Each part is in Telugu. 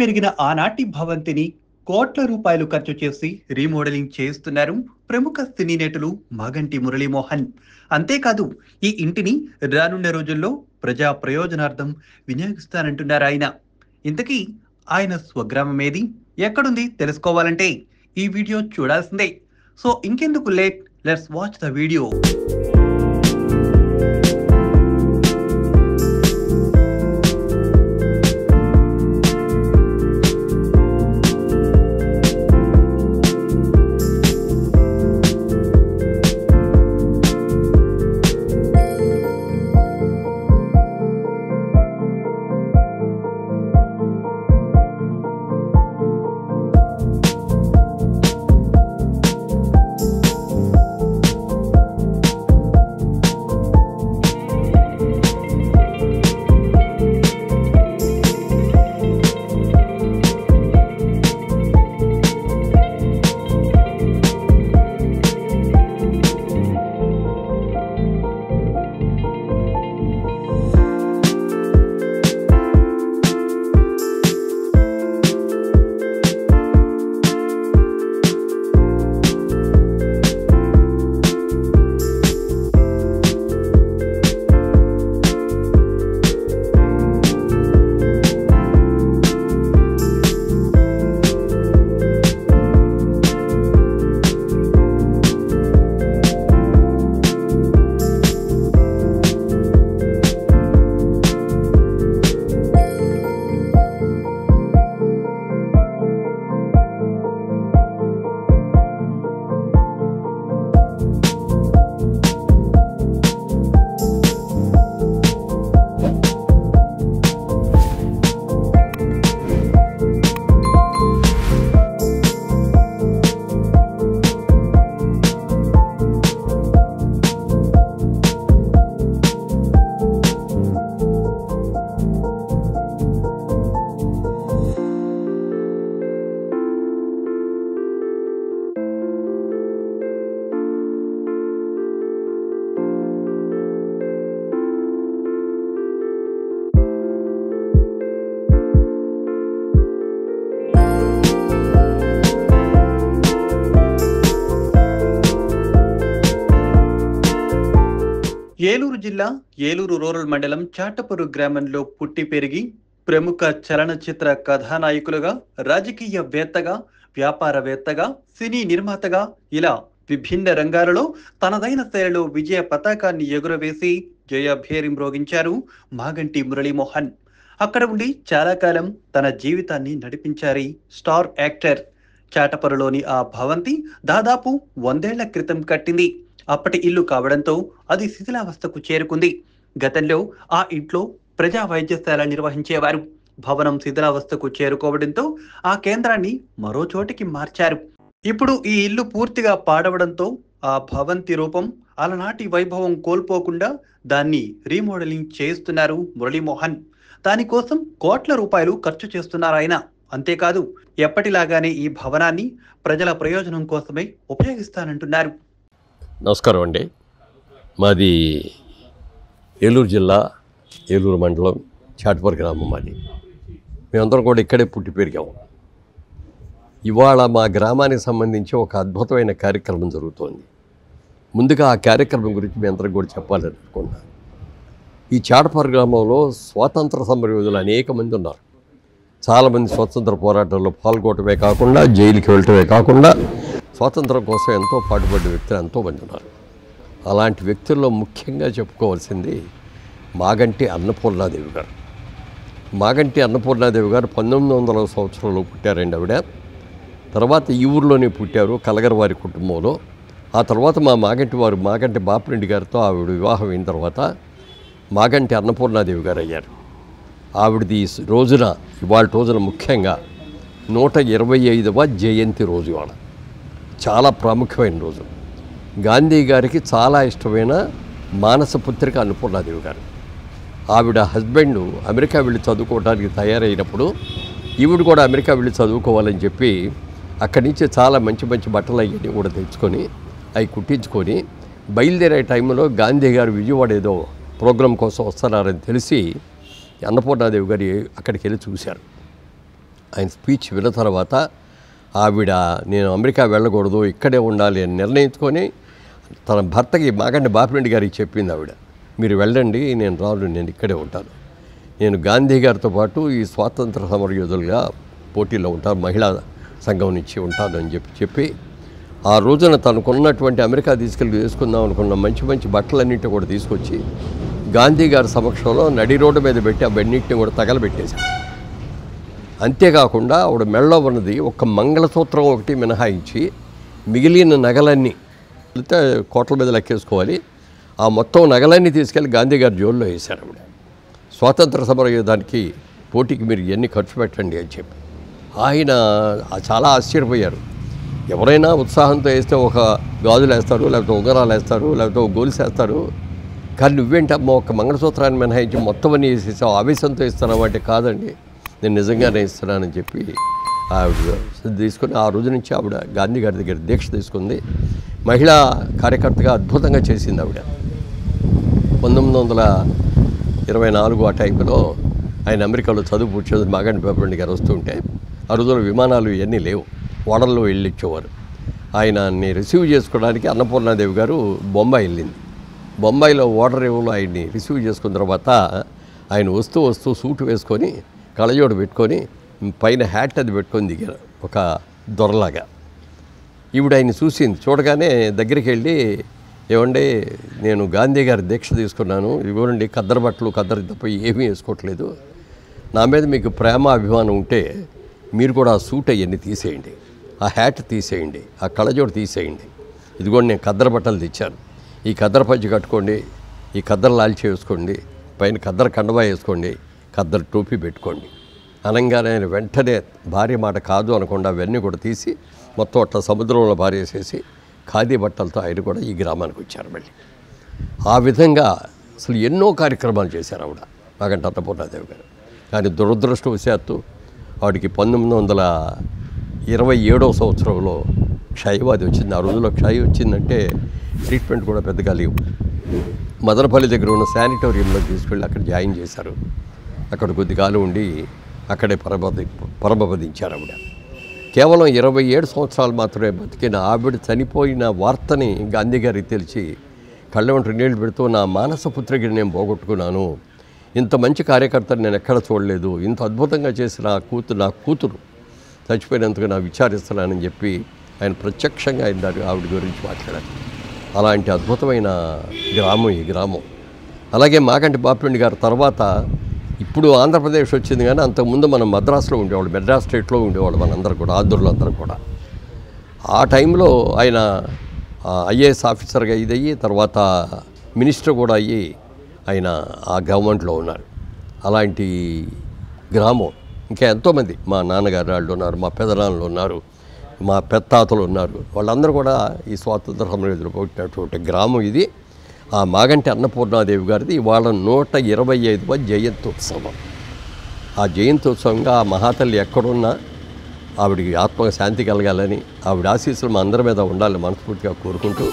పెరిగిన ఆనాటి భవంతిని కోట్ల రూపాయలు ఖర్చు చేసి రీమోడలింగ్ చేస్తున్నారు ప్రముఖ సినీ నటులు మాగంటి మురళీమోహన్. అంతేకాదు, ఈ ఇంటిని రానున్న రోజుల్లో ప్రజా ప్రయోజనార్థం వినియోగిస్తానంటున్నారు ఆయన. ఇంతకీ ఆయన స్వగ్రామం ఏది, ఎక్కడుంది తెలుసుకోవాలంటే ఈ వీడియో చూడాల్సిందే. సో ఇంకెందుకు late, let's watch the video. Eluru జిల్లా ఏలూరు రూరల్ మండలం చాటపరు గ్రామంలో పుట్టి పెరిగి ప్రముఖ చలనచిత్ర కథానాయకులుగా, రాజకీయవేత్తగా, వ్యాపారవేత్తగా, సినీ నిర్మాతగా ఇలా విభిన్న రంగాలలో తనదైన శైలిలో విజయ పతాకాన్ని ఎగురవేసి జయభేరి మ్రోగించారు మాగంటి మురళీమోహన్. అక్కడ ఉండి చాలా కాలం తన జీవితాన్ని నడిపించారు స్టార్ యాక్టర్. చాటపరులోని ఆ భవంతి దాదాపు 100 ఏళ్ల క్రితం కట్టింది. అప్పటి ఇల్లు కావడంతో అది శిథిలావస్థకు చేరుకుంది. గతంలో ఆ ఇంట్లో ప్రజా వైద్యశాల నిర్వహించేవారు. భవనం శిథిలావస్థకు చేరుకోవడంతో ఆ కేంద్రాన్ని మరో చోటికి మార్చారు. ఇప్పుడు ఈ ఇల్లు పూర్తిగా పాడవడంతో ఆ భవంతి రూపం, అలనాటి వైభవం కోల్పోకుండా దాన్ని రీమోడలింగ్ చేస్తున్నారు మురళీమోహన్. దానికోసం కోట్ల రూపాయలు ఖర్చు చేస్తున్నారు ఆయన. అంతేకాదు, ఎప్పటిలాగానే ఈ భవనాన్ని ప్రజల ప్రయోజనం కోసమే ఉపయోగిస్తానంటున్నారు. నమస్కారం అండి. మాది ఏలూరు జిల్లా ఏలూరు మండలం చాటపరు గ్రామం. మాది మేమందరం కూడా ఇక్కడే పుట్టి పెరిగాము. ఇవాళ మా గ్రామానికి సంబంధించి ఒక అద్భుతమైన కార్యక్రమం జరుగుతోంది. ముందుగా ఆ కార్యక్రమం గురించి మీ అందరికి కూడా చెప్పాలనుకున్నాను. ఈ చాటపరు గ్రామంలో స్వాతంత్ర సమరయోధులు అనేక మంది ఉన్నారు. చాలామంది స్వతంత్ర పోరాటంలో పాల్గొనటమే కాకుండా, జైలుకి వెళ్ళటమే కాకుండా, స్వాతంత్రం కోసం ఎంతో పాటుపడ్డ వ్యక్తులు ఎంతోమంది ఉన్నారు. అలాంటి వ్యక్తుల్లో ముఖ్యంగా చెప్పుకోవాల్సింది మాగంటి అన్నపూర్ణాదేవి గారు. మాగంటి అన్నపూర్ణాదేవి గారు 1900వ సంవత్సరంలో పుట్టారండి ఆవిడ. తర్వాత ఈ ఊరిలోనే పుట్టారు, కలగరవారి కుటుంబంలో. ఆ తర్వాత మాగంటి బాపిరెడ్డి గారితో ఆవిడ వివాహం అయిన తర్వాత మాగంటి అన్నపూర్ణాదేవి గారు అయ్యారు. ఆవిడది ఇవాళ రోజున ముఖ్యంగా 125వ జయంతి రోజు. ఇవాళ చాలా ప్రాముఖ్యమైన రోజు. గాంధీ గారికి చాలా ఇష్టమైన మానస పుత్రిక అన్నపూర్ణాదేవి గారు. ఆవిడ హస్బెండ్ అమెరికా వెళ్ళి చదువుకోవడానికి తయారైనప్పుడు ఈవిడ కూడా అమెరికా వెళ్ళి చదువుకోవాలని చెప్పి అక్కడి నుంచి చాలా మంచి మంచి బట్టలు అయ్యి కూడా తెచ్చుకొని అవి కుట్టించుకొని బయలుదేరే టైంలో గాంధీ గారు విజయవాడ ఏదో ప్రోగ్రాం కోసం వస్తున్నారని తెలిసి అన్నపూర్ణాదేవి గారు అక్కడికి వెళ్ళి చూశారు. ఆయన స్పీచ్ విన్న తర్వాత ఆవిడ నేను అమెరికా వెళ్ళకూడదు, ఇక్కడే ఉండాలి అని నిర్ణయించుకొని తన భర్తకి మాగంటి బాపిరెడ్డి గారికి చెప్పింది ఆవిడ, మీరు వెళ్ళండి, నేను రాను, నేను ఇక్కడే ఉంటాను, నేను గాంధీ గారితో పాటు ఈ స్వాతంత్ర సమరయోధులుగా పోటీలో ఉంటాను, మహిళా సంఘం నుంచి ఉంటాను అని చెప్పి ఆ రోజున తనకున్నటువంటి అమెరికా తీసుకెళ్ళి వేసుకుందాం అనుకున్న మంచి మంచి బట్టలన్నింటినీ కూడా తీసుకొచ్చి గాంధీ గారి సమక్షంలో నడి రోడ్డు మీద పెట్టి ఆ బెన్నింటిని కూడా తగలబెట్టేశారు. అంతేకాకుండా ఆవిడ మెళ్ళలో ఉన్నది ఒక మంగళసూత్రం ఒకటి మినహాయించి మిగిలిన నగలన్నీ కోట్ల మీద లెక్కేసుకోవాలి, ఆ మొత్తం నగలన్నీ తీసుకెళ్ళి గాంధీ గారి జోల్లో వేశారు ఆవిడ. స్వాతంత్ర సమర యుద్ధానికి పోటీకి మీరు ఎన్ని ఖర్చు పెట్టండి అని చెప్పి ఆయన చాలా ఆశ్చర్యపోయారు. ఎవరైనా ఉత్సాహంతో వేస్తే ఒక గాజులు వేస్తారు, లేకపోతే ఉంగరాలు వేస్తారు, లేకపోతే ఒక గోల్స్ వేస్తారు, కానీ నువ్వేంటమ్మా ఒక మంగళసూత్రాన్ని మినహాయించి మొత్తం అన్నీ వేసేసావు, ఆవేశంతో ఇస్తున్నావు అంటే కాదండి, నేను నిజంగానే ఇస్తున్నానని చెప్పి ఆవిడ తీసుకుని ఆ రోజు నుంచి ఆవిడ గాంధీ గారి దగ్గర దీక్ష తీసుకుంది. మహిళా కార్యకర్తగా అద్భుతంగా చేసింది ఆవిడ. 1924 ఆ టైంలో ఆయన అమెరికాలో చదువు పూర్తి చదువు మాగంటి బాపిరెడ్డి గారు వస్తుంటే ఆ రోజుల్లో విమానాలు ఇవన్నీ లేవు, ఓడల్లో వెళ్ళిచ్చేవారు. ఆయనని రిసీవ్ చేసుకోవడానికి అన్నపూర్ణాదేవి గారు బొంబాయి వెళ్ళింది. బొంబాయిలో ఓడర్ రేవులో ఆయన్ని రిసీవ్ చేసుకున్న తర్వాత ఆయన వస్తూ సూటు వేసుకొని కళ్ళజోడు పెట్టుకొని పైన హ్యాట్ అది పెట్టుకొని దిగారు ఒక దొరలాగా. ఈవిడ ఆయన్ని చూసింది, చూడగానే దగ్గరికి వెళ్ళి, ఏమండి నేను గాంధీ గారి దీక్ష తీసుకున్నాను, ఇవ్వండి ఖద్దరు బట్టలు ఖద్దరు తప్ప ఏమీ వేసుకోవట్లేదు, నా మీద మీకు ప్రేమ అభిమానం ఉంటే మీరు కూడా ఆ సూట్ అవన్నీ తీసేయండి, ఆ హ్యాట్ తీసేయండి, ఆ కళ్ళజోడు తీసేయండి, ఇదిగోండి నేను ఖద్దరు బట్టలు తెచ్చాను, ఈ ఖద్దరు పంచి కట్టుకోండి, ఈ ఖద్దరు లాల్చి వేసుకోండి, పైన ఖద్దరు కండవా వేసుకోండి, ఖద్దరు టోపీ పెట్టుకోండి అనగానే ఆయన వెంటనే భార్య మాట కాదు అనకుండా అవన్నీ కూడా తీసి మొత్తం అట్లా సముద్రంలో పారేసేసి ఖాదీ బట్టలతో ఆయన కూడా ఈ గ్రామానికి వచ్చారు. మళ్ళీ ఆ విధంగా అసలు ఎన్నో కార్యక్రమాలు చేశారు ఆవిడ మాగంటి అన్నపూర్ణాదేవి గారు. కానీ దురదృష్టవశాత్తు ఆవిడకి 1927వ సంవత్సరంలో క్షయవాది వచ్చింది. ఆ రోజుల్లో క్షయం వచ్చిందంటే ట్రీట్మెంట్ కూడా పెద్దగా లేవు. మదనపల్లి దగ్గర ఉన్న శానిటోరియంలో తీసుకెళ్ళి అక్కడ జాయిన్ చేశారు. అక్కడ కొద్ది కాలం ఉండి అక్కడే పరమపదించారు ఆవిడ. కేవలం 27 సంవత్సరాలు మాత్రమే బతికిన ఆవిడ చనిపోయిన వార్తని గాంధీ గారికి తెలిసి కళ్ళ వెంట నీళ్ళు పెడుతూ, నా మానసపుత్రికి నేను పోగొట్టుకున్నాను, ఇంత మంచి కార్యకర్తను నేను ఎక్కడ చూడలేదు, ఇంత అద్భుతంగా చేసిన నా కూతురు చచ్చిపోయినందుకు నా విచారిస్తున్నానని చెప్పి ఆయన ప్రత్యక్షంగా ఆవిడ గురించి మాట్లాడారు. అలాంటి అద్భుతమైన గ్రామం ఈ గ్రామం. అలాగే మాగంటి బాపిరెడ్డి గారి తర్వాత ఇప్పుడు ఆంధ్రప్రదేశ్ వచ్చింది, కానీ అంతకుముందు మనం మద్రాసులో ఉండేవాళ్ళు, మెడ్రాస్ స్టేట్లో ఉండేవాళ్ళు మనందరూ కూడా, ఆంధ్రులు అందరూ కూడా. ఆ టైంలో ఆయన ఐఏఎస్ ఆఫీసర్గా ఇదయ్యి తర్వాత మినిస్టర్ కూడా అయ్యి ఆయన ఆ గవర్నమెంట్లో ఉన్నారు. అలాంటి గ్రామం ఇంకా ఎంతోమంది, మా నాన్నగారు వాళ్ళు ఉన్నారు, మా పెదనాన్నలు ఉన్నారు, మా పెత్తాతలు ఉన్నారు, వాళ్ళందరూ కూడా ఈ స్వాతంత్ర సమరయోధులు పుట్టినటువంటి గ్రామం ఇది. ఆ మాగంటి అన్నపూర్ణాదేవి గారిది ఇవాళ 125వ జయంత్యుత్సవం. ఆ జయంత్యుత్సవంగా ఆ మహాతల్లి ఎక్కడున్నా ఆవిడికి ఆత్మకు శాంతి కలగాలని, ఆవిడ ఆశీస్సులు మా అందరి మీద ఉండాలని మనస్ఫూర్తిగా కోరుకుంటూ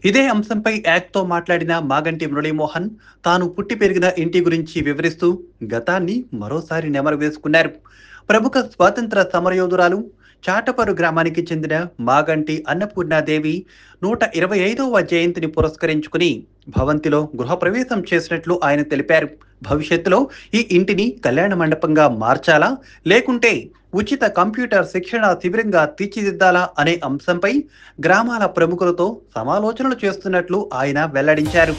ఇదే అంశంపై యాక్ట్తో మాట్లాడిన మాగంటి మురళీమోహన్ తాను పుట్టి పెరిగిన ఇంటి గురించి వివరిస్తూ గతాన్ని మరోసారి నెమరు వేసుకున్నారు. ప్రముఖ స్వాతంత్ర సమరయోధురాలు చాటపరు గ్రామానికి చెందిన మాగంటి అన్నపూర్ణాదేవి 125వ జయంతిని పురస్కరించుకుని భవంతిలో గృహప్రవేశం చేసినట్లు ఆయన తెలిపారు. భవిష్యత్తులో ఈ ఇంటిని కళ్యాణ మండపంగా మార్చాలా లేకుంటే ఉచిత కంప్యూటర్ శిక్షణ శిబిరంగా తీర్చిదిద్దాలా అనే అంశంపై గ్రామాల ప్రముఖులతో సమాలోచనలు చేస్తున్నట్లు ఆయన వెల్లడించారు.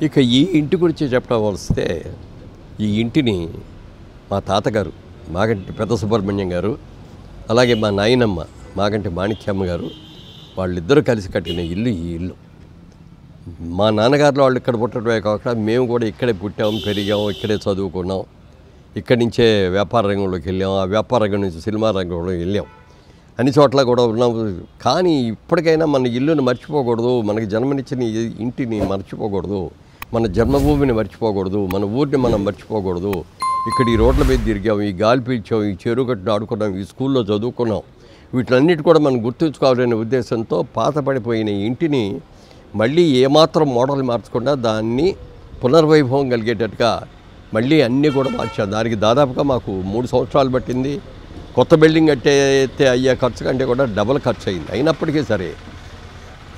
ఇక ఈ ఇంటి గురించి చెప్పడం వస్తే ఈ ఇంటిని మా తాతగారు మాగంటి పెద్ద సుబ్రహ్మణ్యం గారు, అలాగే మా నాయనమ్మ మాగంటి మాణిక్యమ్మ గారు వాళ్ళిద్దరూ కలిసి కట్టిన ఇల్లు ఈ ఇల్లు. మా నాన్నగారు వాళ్ళు ఇక్కడ పుట్టడమే కాకుండా మేము కూడా ఇక్కడే పుట్టాము, పెరిగాము, ఇక్కడే చదువుకున్నాం. ఇక్కడి నుంచే వ్యాపార రంగంలోకి వెళ్ళాం, ఆ వ్యాపార రంగం నుంచి సినిమా రంగంలోకి వెళ్ళాం. అన్ని చోట్ల కూడా ఉన్నాము. కానీ ఇప్పటికైనా మన ఇల్లుని మర్చిపోకూడదు, మనకి జన్మనిచ్చిన ఇంటిని మర్చిపోకూడదు, మన జన్మభూమిని మర్చిపోకూడదు, మన ఊరిని మనం మర్చిపోకూడదు. ఇక్కడ ఈ రోడ్ల మీద తిరిగాం, ఈ గాలి పీల్చాం, ఈ చెరువు కట్టును ఆడుకున్నాం, ఈ స్కూల్లో చదువుకున్నాం. వీటన్నిటి కూడా మనం గుర్తుంచుకోవాలనే ఉద్దేశంతో పాత పడిపోయిన ఇంటిని మళ్ళీ ఏమాత్రం మోడల్ మార్చకుండా దాన్ని పునర్వైభవం కలిగేటట్టుగా మళ్ళీ అన్నీ కూడా మార్చాం. దానికి దాదాపుగా మాకు 3 సంవత్సరాలు పట్టింది. కొత్త బిల్డింగ్ కట్టేస్తే అయ్యే ఖర్చు కంటే కూడా డబల్ ఖర్చు అయింది. అయినప్పటికీ సరే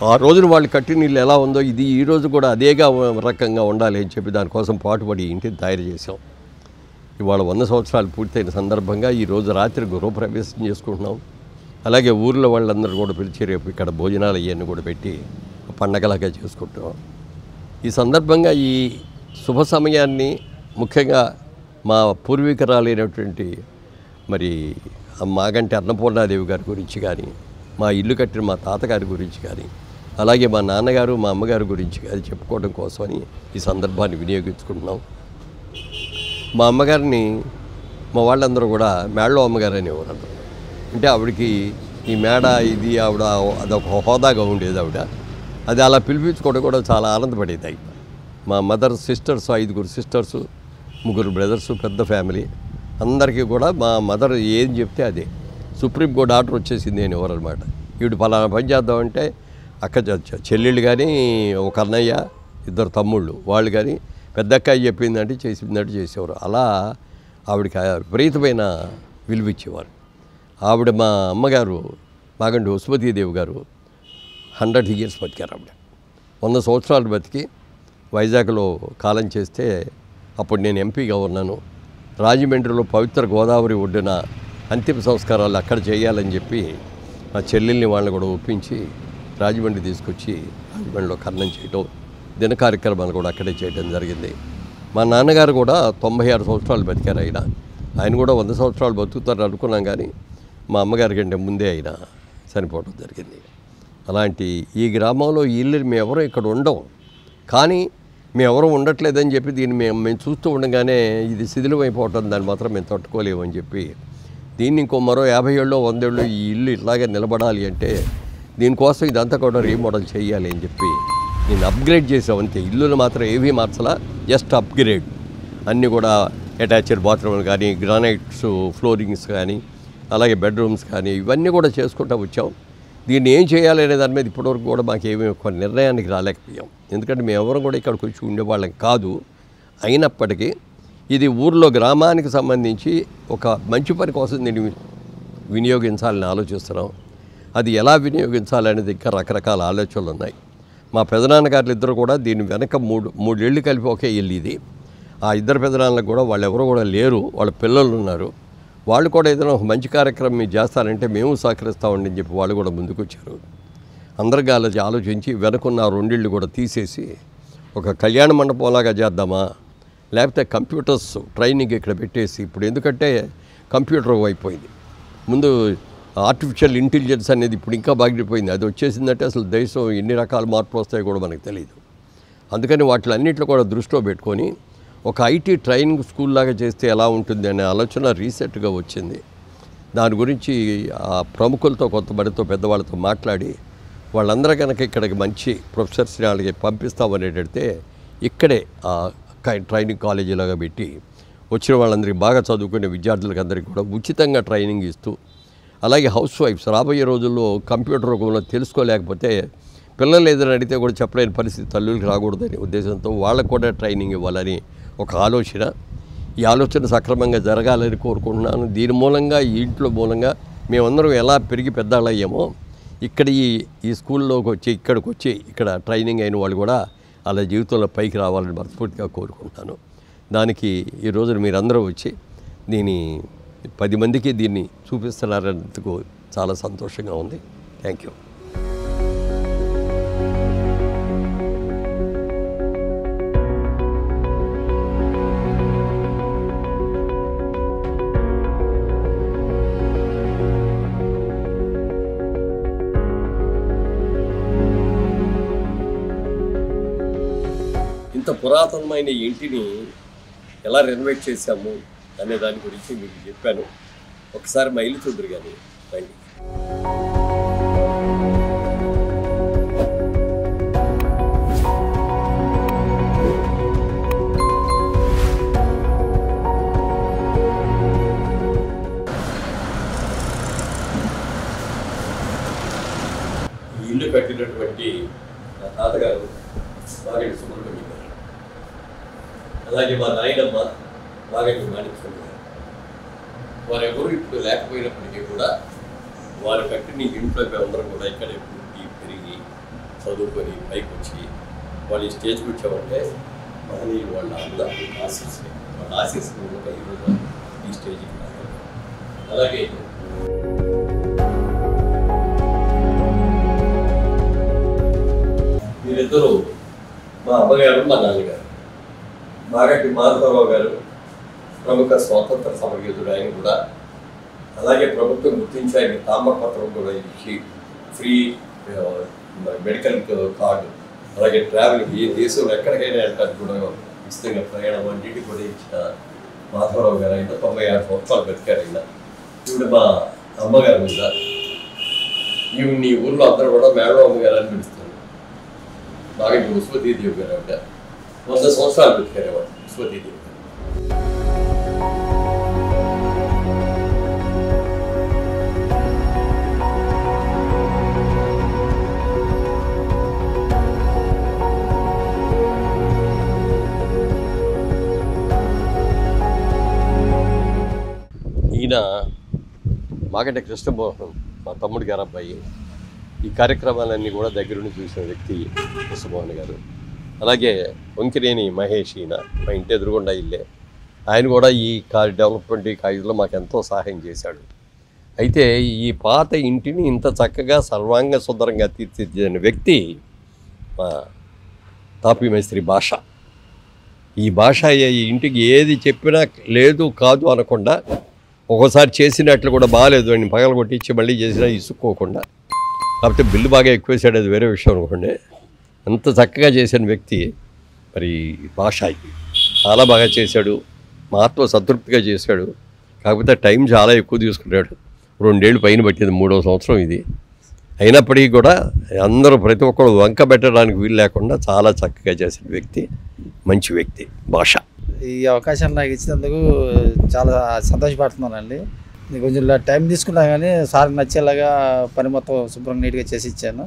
ఆ రోజున వాళ్ళు కట్టిన ఇల్లు ఎలా ఉందో ఇది ఈ రోజు కూడా అదేగా రకంగా ఉండాలి అని చెప్పి దానికోసం పాటుపడి ఇంటిని తయారు చేసాం. ఇవాళ 100 సంవత్సరాలు పూర్తయిన సందర్భంగా ఈరోజు రాత్రి గృహప్రవేశం చేసుకుంటున్నాం. అలాగే ఊర్లో వాళ్ళందరూ కూడా పిలిచి రేపు ఇక్కడ భోజనాలు ఇవన్నీ కూడా పెట్టి పండగలాగా చేసుకుంటున్నాం. ఈ సందర్భంగా ఈ శుభ సమయాన్ని ముఖ్యంగా మా పూర్వీకురాలైనటువంటి మరి మాగంటి అన్నపూర్ణాదేవి గారి గురించి కానీ, మా ఇల్లు కట్టిన మా తాతగారి గురించి కానీ, అలాగే మా నాన్నగారు మా అమ్మగారి గురించి కానీ చెప్పుకోవడం కోసమని ఈ సందర్భాన్ని వినియోగించుకుంటున్నాం. మా అమ్మగారిని మా వాళ్ళందరూ కూడా మేళ్ళో అమ్మగారు అనేవారు. అంటే ఆవిడకి ఈ మేడ ఇది ఆవిడ అదొక హోదాగా ఉండేది ఆవిడ. అది అలా పిలిపించుకోవడం కూడా చాలా ఆనందపడేది. మా మదర్ సిస్టర్స్ 5 సిస్టర్సు, 3 బ్రదర్సు, పెద్ద ఫ్యామిలీ. అందరికీ కూడా మా మదర్ ఏం చెప్తే అదే. సుప్రీం కోర్టు ఆర్డర్ వచ్చేసింది అని ఎవరనమాట. వీడు పలానా పని చేద్దామంటే అక్క చెల్లెళ్ళు కానీ, ఒక అన్నయ్య, 2 తమ్ముళ్ళు వాళ్ళు కానీ పెద్ద అక్కయ్య చెప్పిందంటే చేసిందంటే చేసేవారు. అలా ఆవిడకి విపరీతమైన విలువిచ్చేవారు. ఆవిడ మా అమ్మగారు మాగంటి వసుమతీదేవి గారు 100 years బతికారు. ఆవిడ 100 సంవత్సరాలు బతికి వైజాగ్లో కాలం చేస్తే అప్పుడు నేను ఎంపీగా ఉన్నాను. రాజమండ్రిలో పవిత్ర గోదావరి ఒడ్డున అంతిమ సంస్కారాలు అక్కడ చేయాలని చెప్పి మా చెల్లెల్ని వాళ్ళని కూడా ఒప్పించి రాజమండ్రి తీసుకొచ్చి రాజమండ్రిలో ఖననం చేయటం, దిన కార్యక్రమాలు కూడా అక్కడే చేయడం జరిగింది. మా నాన్నగారు కూడా 96 సంవత్సరాలు బతికారు. ఆయన కూడా 100 సంవత్సరాలు బతుకుతారు అనుకున్నాం, కానీ మా అమ్మగారి కంటే ముందే ఆయన చనిపోవడం జరిగింది. అలాంటి ఈ గ్రామంలో ఈ ఇల్లు మేమెవరూ ఇక్కడ ఉండం, కానీ మేమెవరూ ఉండట్లేదని చెప్పి దీన్ని మేము చూస్తూ ఉండగానే ఇది శిథిలమైపోవటం, దాన్ని మాత్రం మేము తట్టుకోలేమని చెప్పి దీన్ని ఇంకో మరో 50 ఏళ్ళు 100 ఏళ్ళు ఈ ఇల్లు ఇట్లాగే నిలబడాలి అంటే దీనికోసం ఇదంతా కూడా రీమోడల్ చేయాలి అని చెప్పి నేను అప్గ్రేడ్ చేసాం అంతే. ఇల్లులు మాత్రం ఏవీ మార్చలా, జస్ట్ అప్గ్రేడ్. అన్నీ కూడా అటాచ్డ్ బాత్రూమ్లు కానీ, గ్రానైట్స్ ఫ్లోరింగ్స్ కానీ, అలాగే బెడ్రూమ్స్ కానీ ఇవన్నీ కూడా చేసుకుంటూ వచ్చాం. దీన్ని ఏం చేయాలి అనే దాని మీద ఇప్పటివరకు కూడా మాకు ఏమీ ఒక నిర్ణయానికి రాలేకపోయాం. ఎందుకంటే మేము ఎవరు కూడా ఇక్కడికి వచ్చి ఉండేవాళ్ళం కాదు. అయినప్పటికీ ఇది ఊర్లో గ్రామానికి సంబంధించి ఒక మంచి పని కోసం దీన్ని వినియోగించాలని ఆలోచిస్తున్నాం. అది ఎలా వినియోగించాలనేది ఇంకా రకరకాల ఆలోచనలు ఉన్నాయి. మా పెదనాన్నగారులు ఇద్దరు కూడా దీని వెనక మూడు ఏళ్ళు కలిపి ఒకే ఇల్లు ఇది. ఆ 2 పెదనాన్నలకు కూడా వాళ్ళు ఎవరు కూడా లేరు, వాళ్ళ పిల్లలు ఉన్నారు. వాళ్ళు కూడా ఏదైనా ఒక మంచి కార్యక్రమం మీరు చేస్తారంటే మేము సహకరిస్తామండి అని చెప్పి వాళ్ళు కూడా ముందుకు వచ్చారు. అందరికీ ఆలోచించి వెనకున్న 2 ఇళ్ళు కూడా తీసేసి ఒక కళ్యాణ మండపంలాగా చేద్దామా, లేకపోతే కంప్యూటర్స్ ట్రైనింగ్ ఇక్కడ పెట్టేసి, ఇప్పుడు ఎందుకంటే కంప్యూటర్ అయిపోయింది, ముందు ఆర్టిఫిషియల్ ఇంటెలిజెన్స్ అనేది ఇప్పుడు ఇంకా బాగిపోయింది. అది వచ్చేసిందంటే అసలు దేశం ఎన్ని రకాల మార్పులు వస్తాయో కూడా మనకు తెలియదు. అందుకని వాటిలన్నింటిలో కూడా దృష్టిలో పెట్టుకొని ఒక ఐటీ ట్రైనింగ్ స్కూల్ లాగా చేస్తే ఎలా ఉంటుంది అనే ఆలోచన రీసెంట్గా వచ్చింది. దాని గురించి ఆ ప్రముఖులతో, కొంతమందితో, పెద్దవాళ్ళతో మాట్లాడి వాళ్ళందరూ కనుక ఇక్కడికి మంచి ప్రొఫెసర్స్ని వాళ్ళకి పంపిస్తామనేటైతే ఇక్కడే ట్రైనింగ్ కాలేజీ లాగా పెట్టి వచ్చిన వాళ్ళందరికీ బాగా చదువుకునే విద్యార్థులకు అందరికీ కూడా ఉచితంగా ట్రైనింగ్ ఇస్తూ, అలాగే హౌస్ వైఫ్స్ రాబోయే రోజుల్లో కంప్యూటర్ రూపంలో తెలుసుకోలేకపోతే పిల్లలు ఏదైనా అడిగితే కూడా చెప్పలేని పరిస్థితి తల్లులకు రాకూడదని ఉద్దేశంతో వాళ్ళకు కూడా ట్రైనింగ్ ఇవ్వాలని ఒక ఆలోచన. ఈ ఆలోచన సక్రమంగా జరగాలని కోరుకుంటున్నాను. దీని మూలంగా, ఈ ఇంట్లో మూలంగా మేమందరం ఎలా పెరిగి పెద్దవాళ్ళయ్యామో ఇక్కడ ఈ స్కూల్లోకి వచ్చి ఇక్కడికి వచ్చి ఇక్కడ ట్రైనింగ్ అయిన వాళ్ళు కూడా అలా జీవితంలో పైకి రావాలని మనస్ఫూర్తిగా కోరుకుంటాను. దానికి ఈ రోజున మీరందరూ వచ్చి దీన్ని 10 మందికి దీన్ని చూపిస్తున్నారన్నందుకు చాలా సంతోషంగా ఉంది. Thank you. ఇంత పురాతనమైన ఇంటిని ఎలా రెనోవేట్ చేశాము అనే దాని గురించి మీకు చెప్పాను. ఒకసారి మా ఇల్లు చూద్దరు కానీ రండి. ఈ ఇల్లు కట్టినటువంటి నా తాతగారు మాగంటి సుబ్రహ్మణ్యం గారు, అలాగే మా నాయనమ్మ మాగంటి మాణిక్యం గారు. వారెవరు ఇప్పుడు లేకపోయినప్పటికీ కూడా వారు కట్టిన ఇంట్లో మేమందరం కూడా ఇక్కడే పుట్టి పెరిగి చదువుకొని పైకి వచ్చి వాళ్ళు ఈ స్టేజ్కి వచ్చామంటే మహనీయులు వాళ్ళ ఆశీస్సులు, వాళ్ళ ఆశీస్సులు ఈరోజు ఈ స్టేజ్కి రావాలి. అలాగే వీరిద్దరూ మా అమ్మగారు, మా నాన్నగారు. మాగంటి మాధవరావు గారు ప్రముఖ స్వాతంత్ర సమరయోధుడు, ఆయన కూడా. అలాగే ప్రభుత్వం గుర్తించి ఆయన తామపత్రం కూడా ఇచ్చి ఫ్రీ మెడికల్ కార్డు, అలాగే ట్రావెల్ ఏ దేశంలో ఎక్కడికైనా అంటారు కూడా ఉచితంగా ప్రయాణం అన్నింటికి కూడా ఇచ్చిన మాధవరావు గారు. ఆయన 96 సంవత్సరాలు బతికారు. ఆయన ఇప్పుడు మా అమ్మగారు మీద ఈ ఊర్లో అందరూ కూడా మేడం అమ్మగారు అని పిలుస్తారు. బాగా విశ్వతీదేవి గారు అంటే 100 సంవత్సరాలు బతికారేవాడు విశ్వతీదేవి గారు. ఈయన మాగంటి కృష్ణమోహన్ మా తమ్ముడి గారు అబ్బాయి. ఈ కార్యక్రమాలన్నీ కూడా దగ్గరుండి చూసిన వ్యక్తి కృష్ణమోహన్ గారు. అలాగే వంకినేని మహేష్, ఈయన మా ఇంటి ఎదురుగుండా ఇల్లే. ఆయన కూడా ఈ డెవలప్మెంట్ ఈ కాలేజీలో మాకు ఎంతో సహాయం చేశాడు. అయితే ఈ పాత ఇంటిని ఇంత చక్కగా సర్వాంగ సుందరంగా తీర్చిదిద్దిన వ్యక్తి మా తాపీ మేస్త్రి భాష. ఈ భాష ఈ ఇంటికి ఏది చెప్పినా లేదు కాదు అనకుండా, ఒక్కోసారి చేసినట్లు కూడా బాగాలేదు అని పగల కొట్టించి మళ్ళీ చేసినా ఇసుక్కోకుండా, కాకపోతే బిల్లు బాగా ఎక్కువ వేసాడు, అది వేరే విషయం అనుకోండి. అంత చక్కగా చేసిన వ్యక్తి మరి భాష చాలా బాగా చేశాడు. మా ఆత్మ సంతృప్తిగా చేశాడు. కాకపోతే టైం చాలా ఎక్కువ తీసుకున్నాడు. 2 ఏళ్ళు పైన పట్టింది, 3వ సంవత్సరం ఇది. అయినప్పటికీ కూడా అందరూ ప్రతి ఒక్కరు వంక పెట్టడానికి వీలు లేకుండా చాలా చక్కగా చేసిన వ్యక్తి, మంచి వ్యక్తి భాష. ఈ అవకాశం నాకు ఇచ్చినందుకు చాలా సంతోషపడుతున్నానండి. కొంచెం టైం తీసుకున్నా కానీ సార్కి నచ్చేలాగా పని మొత్తం శుభ్రంగా నీట్గా చేసి ఇచ్చాను.